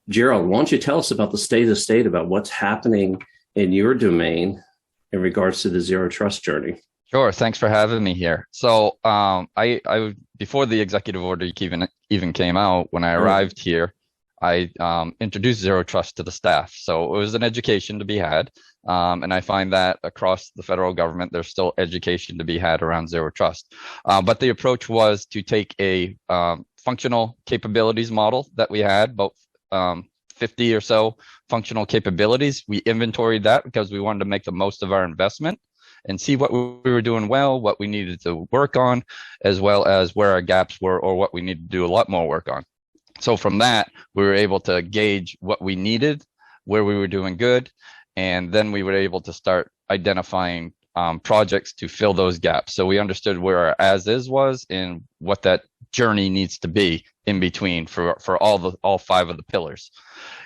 Gerald, why don't you tell us about the state of the state, about what's happening in your domain in regards to the zero trust journey? Sure. Thanks for having me here. So, I before the executive order even came out, when I Sure. arrived here, I introduced zero trust to the staff. So it was an education to be had, and I find that across the federal government, there's still education to be had around zero trust. But the approach was to take a functional capabilities model that we had, about 50 or so functional capabilities. We inventoried that because we wanted to make the most of our investment and see what we were doing well, what we needed to work on, as well as where our gaps were or what we need to do a lot more work on. So from that, we were able to gauge what we needed, where we were doing good, and then we were able to start identifying projects to fill those gaps. So we understood where our as is was and what that journey needs to be in between for all five of the pillars.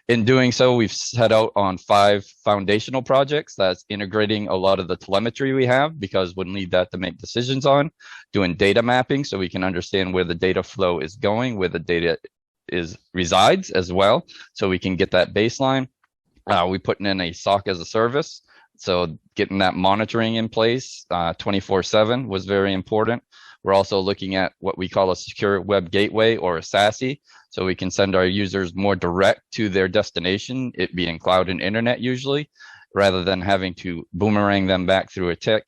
In doing so, we've set out on 5 foundational projects. That's integrating a lot of the telemetry we have, because we'll need that to make decisions on, doing data mapping so we can understand where the data flow is going, where the data is resides as well, so we can get that baseline. We putting in a SOC as a service, so getting that monitoring in place 24/7 was very important. We're also looking at what we call a secure web gateway, or a SASE, so we can send our users more direct to their destination, it being cloud and internet usually, rather than having to boomerang them back through a tick.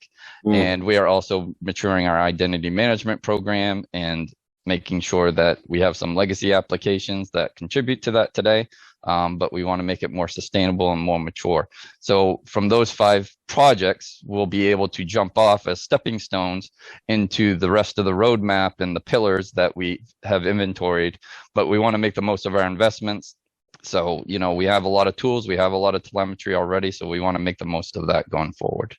And we are also maturing our identity management program and making sure that we have some legacy applications that contribute to that today, but we want to make it more sustainable and more mature. So from those 5 projects, we'll be able to jump off as stepping stones into the rest of the roadmap and the pillars that we have inventoried, but we want to make the most of our investments. So, we have a lot of tools, we have a lot of telemetry already, so we want to make the most of that going forward.